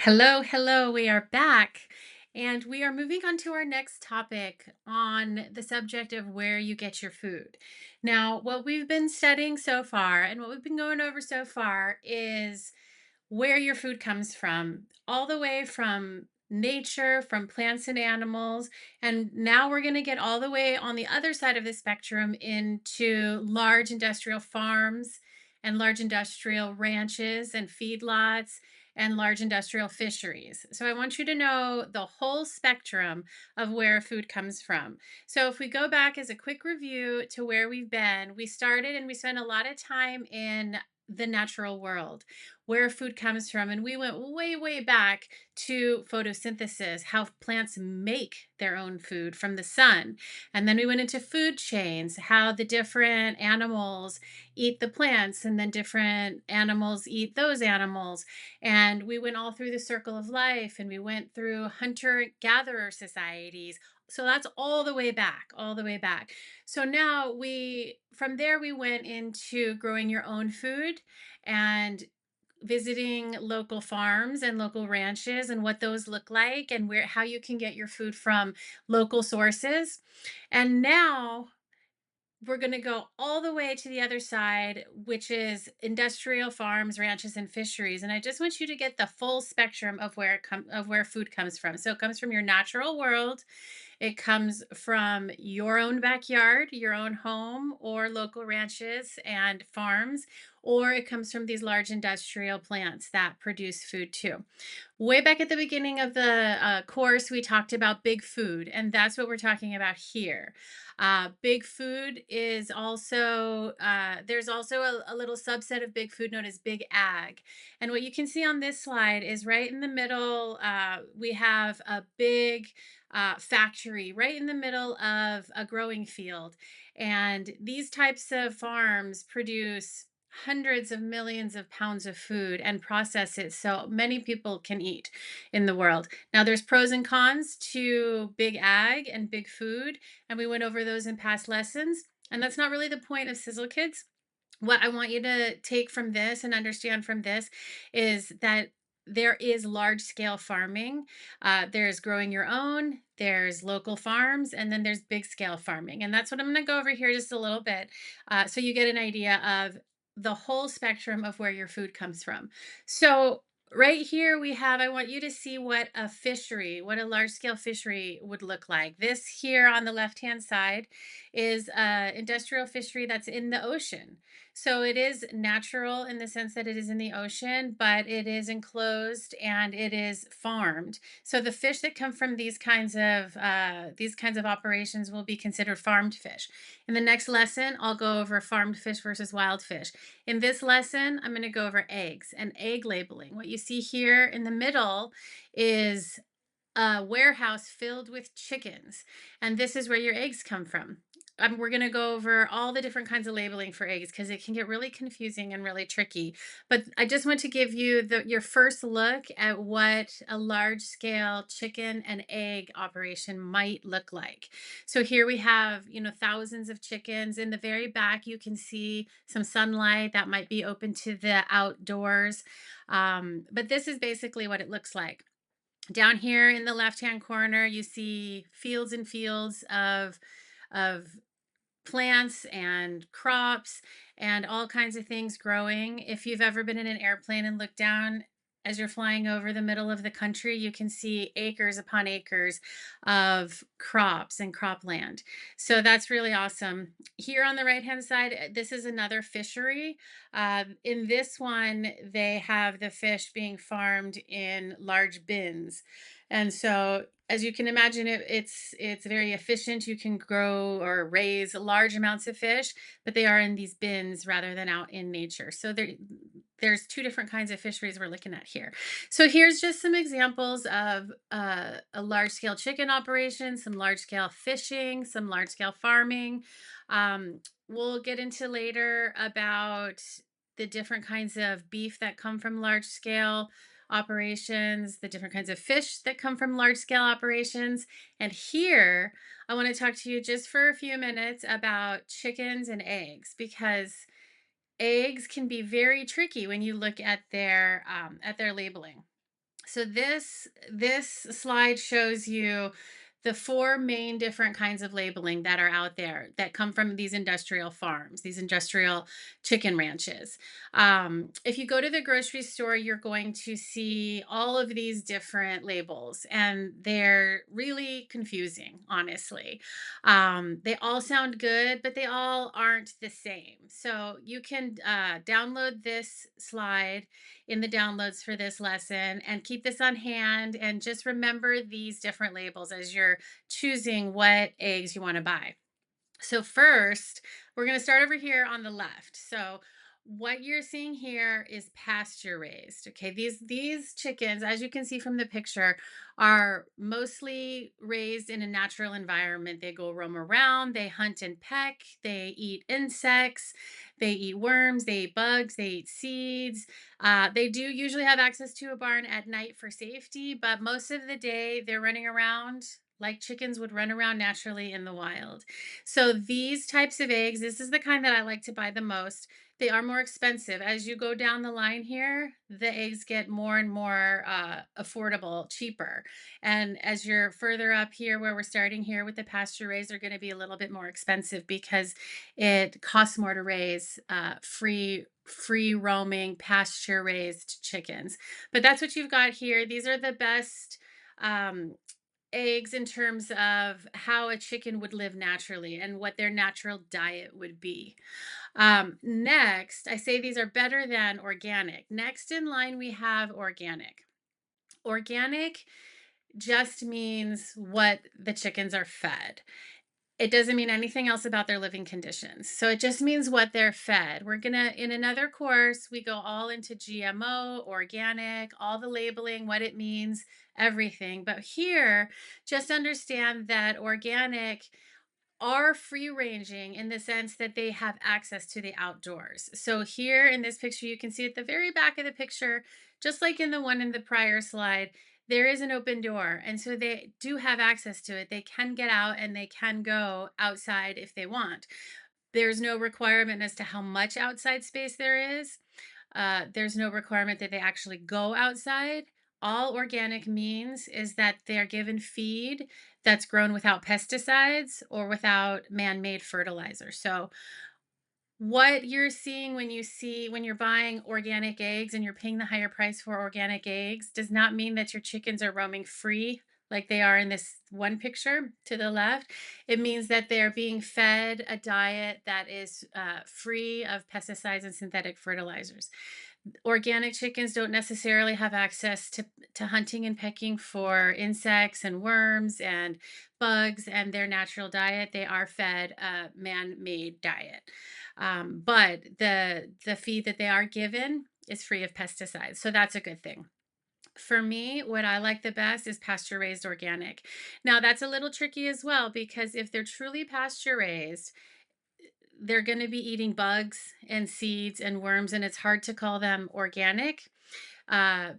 Hello, hello. We are back and we are moving on to our next topic on the subject of where you get your food. Now, what we've been studying so far and what we've been going over so far is where your food comes from, all the way from nature, from plants and animals. And now we're going to get all the way on the other side of the spectrum into large industrial farms and large industrial ranches and feedlots and large industrial fisheries. So I want you to know the whole spectrum of where food comes from. So if we go back as a quick review to where we've been, we started and we spent a lot of time in the natural world, where food comes from. And we went way, way back to photosynthesis, how plants make their own food from the sun. And then we went into food chains, how the different animals eat the plants, and then different animals eat those animals. And we went all through the circle of life, and we went through hunter gatherer societies. So that's all the way back, all the way back. So now from there, we went into growing your own food and visiting local farms and local ranches and what those look like and how you can get your food from local sources. And now we're going to go all the way to the other side, which is industrial farms, ranches, and fisheries. And I just want you to get the full spectrum of where food comes from. So it comes from your natural world, it comes from your own backyard, your own home, or local ranches and farms, or it comes from these large industrial plants that produce food too. Way back at the beginning of the course, we talked about big food, and that's what we're talking about here. Big food is there's also a little subset of big food known as big ag. And what you can see on this slide is right in the middle, we have a big factory right in the middle of a growing field. And these types of farms produce hundreds of millions of pounds of food and process it so many people can eat in the world. Now, there's pros and cons to big ag and big food, and we went over those in past lessons. And that's not really the point of Sizzle Kids. What I want you to take from this and understand from this is that there is large scale farming. There's growing your own, there's local farms, and then there's big scale farming. And that's what I'm going to go over here just a little bit so you get an idea of the whole spectrum of where your food comes from. So, right here we have, I want you to see what a large scale fishery would look like. This here on the left hand side is a industrial fishery that's in the ocean. So it is natural in the sense that it is in the ocean, but it is enclosed and it is farmed. So the fish that come from these kinds of operations will be considered farmed fish. In the next lesson, I'll go over farmed fish versus wild fish. In this lesson, I'm going to go over eggs and egg labeling. What you see here in the middle is a warehouse filled with chickens, and this is where your eggs come from. We're going to go over all the different kinds of labeling for eggs because it can get really confusing and really tricky. But I just want to give you your first look at what a large scale chicken and egg operation might look like. So here we have, thousands of chickens. In the very back, you can see some sunlight that might be open to the outdoors. But this is basically what it looks like. Down here in the left-hand corner, you see fields and fields of plants and crops and all kinds of things growing. If you've ever been in an airplane and looked down as you're flying over the middle of the country, you can see acres upon acres of crops and cropland. So that's really awesome. Here on the right hand side, this is another fishery. In this one, they have the fish being farmed in large bins. And so as you can imagine, it's very efficient. You can grow or raise large amounts of fish, but they are in these bins rather than out in nature. So there's two different kinds of fisheries we're looking at here. So here's just some examples of a large scale chicken operation, some large scale fishing, some large scale farming. We'll get into later about the different kinds of beef that come from large scale operations, the different kinds of fish that come from large scale operations. And here, I want to talk to you just for a few minutes about chickens and eggs because eggs can be very tricky when you look at their labeling. So this slide shows you the four main different kinds of labeling that are out there that come from these industrial farms, these industrial chicken ranches. If you go to the grocery store, you're going to see all of these different labels, and they're really confusing, honestly. They all sound good, but they all aren't the same. So you can download this slide in the downloads for this lesson and keep this on hand and just remember these different labels as you're choosing what eggs you want to buy. So first, we're going to start over here on the left. So what you're seeing here is pasture raised. Okay, these chickens, as you can see from the picture, are mostly raised in a natural environment. They go roam around, they hunt and peck, they eat insects, they eat worms, they eat bugs, they eat seeds. They do usually have access to a barn at night for safety, but most of the day they're running around like chickens would run around naturally in the wild. So these types of eggs, this is the kind that I like to buy the most. They are more expensive. As you go down the line here, the eggs get more and more affordable, cheaper. And as you're further up here, where we're starting here with the pasture raised, they're going to be a little bit more expensive because it costs more to raise free roaming pasture raised chickens. But that's what you've got here. These are the best um, eggs in terms of how a chicken would live naturally and what their natural diet would be. Next, I say these are better than organic. Next in line, we have organic. Organic just means what the chickens are fed. It doesn't mean anything else about their living conditions. So it just means what they're fed. We're going to, in another course, we go all into GMO, organic, all the labeling, what it means, everything. But here, just understand that organic are free ranging in the sense that they have access to the outdoors. So here in this picture, you can see at the very back of the picture, just like in the one in the prior slide, there is an open door. And so they do have access to it. They can get out and they can go outside if they want. There's no requirement as to how much outside space there is. There's no requirement that they actually go outside. All organic means is that they're given feed that's grown without pesticides or without man-made fertilizer. So what you're seeing when you're buying organic eggs and you're paying the higher price for organic eggs does not mean that your chickens are roaming free like they are in this one picture to the left. It means that they're being fed a diet that is free of pesticides and synthetic fertilizers. Organic chickens don't necessarily have access to hunting and pecking for insects and worms and bugs and their natural diet. They are fed a man-made diet. But the feed that they are given is free of pesticides. So that's a good thing. For me, what I like the best is pasture raised organic. Now, that's a little tricky as well because if they're truly pasture raised, they're going to be eating bugs and seeds and worms, and it's hard to call them organic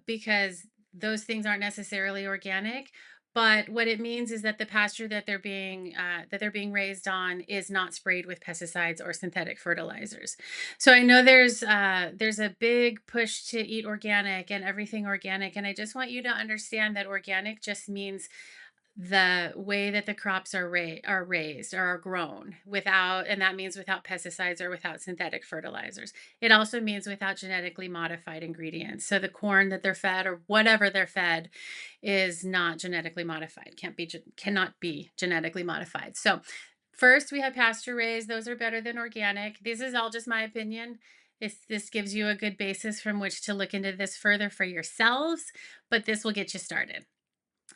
because those things aren't necessarily organic. But what it means is that the pasture that they're being raised on is not sprayed with pesticides or synthetic fertilizers. So I know there's a big push to eat organic and everything organic, and I just want you to understand that organic just means the way that the crops are raised or are grown without, and that means without pesticides or without synthetic fertilizers. It also means without genetically modified ingredients. So the corn that they're fed or whatever they're fed is not genetically modified, cannot be genetically modified. So first we have pasture raised, those are better than organic. This is all just my opinion. This gives you a good basis from which to look into this further for yourselves, but this will get you started.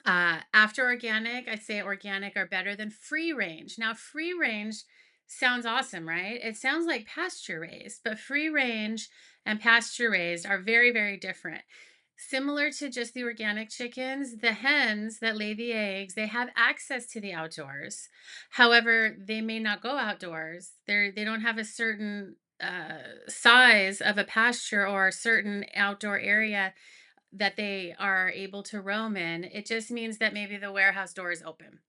After organic, I'd say organic are better than free range. Now, free range sounds awesome, right? It sounds like pasture raised, but free range and pasture raised are very, very different. Similar to just the organic chickens, the hens that lay the eggs, they have access to the outdoors. However, they may not go outdoors. They don't have a certain size of a pasture or a certain outdoor area that they are able to roam in. It just means that maybe the warehouse door is open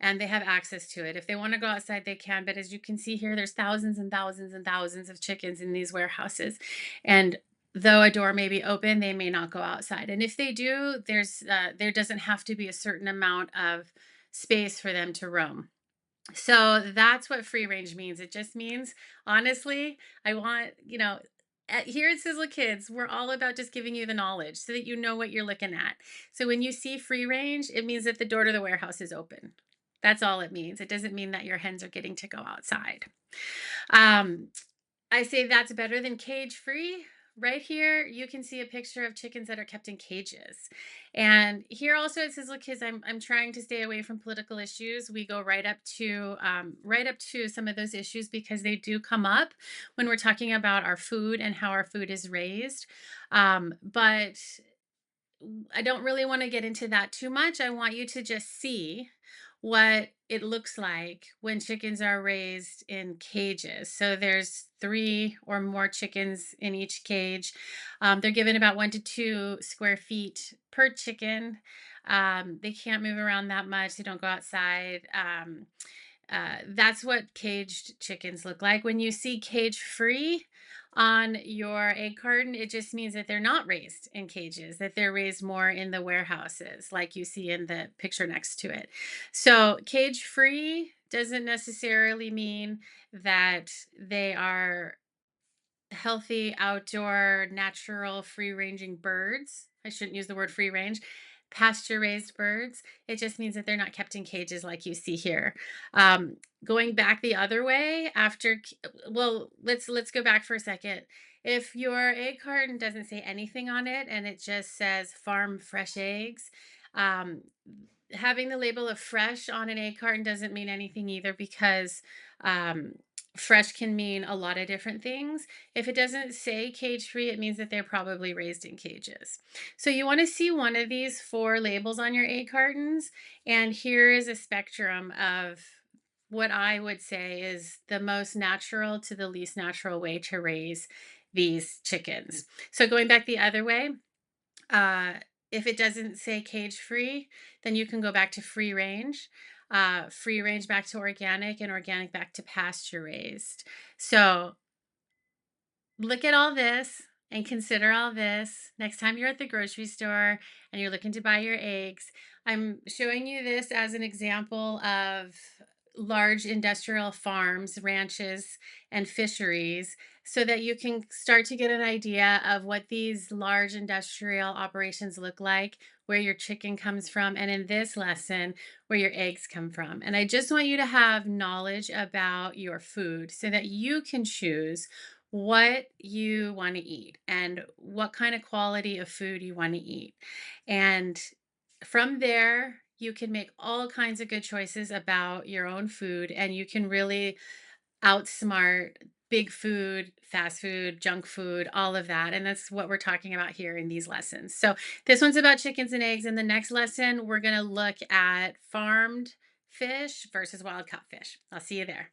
and they have access to it. If they want to go outside, they can. But as you can see here, there's thousands and thousands and thousands of chickens in these warehouses. And Though a door may be open, they may not go outside. And if they do, there doesn't have to be a certain amount of space for them to roam. So that's what free range means. It just means, honestly, I want, here at Sizzle Kids, we're all about just giving you the knowledge so that you know what you're looking at. So when you see free range, it means that the door to the warehouse is open. That's all it means. It doesn't mean that your hens are getting to go outside. Um, I say that's better than cage free. Right here, you can see a picture of chickens that are kept in cages. And here also it says, look, kids, I'm trying to stay away from political issues. We go right up to some of those issues because they do come up when we're talking about our food and how our food is raised. But I don't really want to get into that too much. I want you to just see what it looks like when chickens are raised in cages. So there's three or more chickens in each cage. They're given about 1 to 2 square feet per chicken. They can't move around that much. They don't go outside. That's what caged chickens look like. When you see cage free on your egg carton, it just means that they're not raised in cages, that they're raised more in the warehouses, like you see in the picture next to it. So, cage free doesn't necessarily mean that they are healthy, outdoor, natural, free ranging birds. I shouldn't use the word free range. Pasture raised birds. It just means that they're not kept in cages like you see here. Going back the other way well, let's go back for a second. If your egg carton doesn't say anything on it and it just says farm fresh eggs, um, having the label of fresh on an egg carton doesn't mean anything either because um, fresh can mean a lot of different things. If it doesn't say cage free, it means that they're probably raised in cages. So you want to see one of these four labels on your egg cartons. And here is a spectrum of what I would say is the most natural to the least natural way to raise these chickens. So going back the other way, uh, if it doesn't say cage free, then you can go back to free range. Free range back to organic, and organic back to pasture raised. So look at all this and consider all this next time you're at the grocery store and you're looking to buy your eggs. I'm showing you this as an example of large industrial farms, ranches, and fisheries so that you can start to get an idea of what these large industrial operations look like, where your chicken comes from, and in this lesson, where your eggs come from. And I just want you to have knowledge about your food so that you can choose what you want to eat and what kind of quality of food you want to eat. And from there, you can make all kinds of good choices about your own food, and you can really outsmart big food, fast food, junk food, all of that. And that's what we're talking about here in these lessons. So, this one's about chickens and eggs. In the next lesson, we're going to look at farmed fish versus wild caught fish. I'll see you there.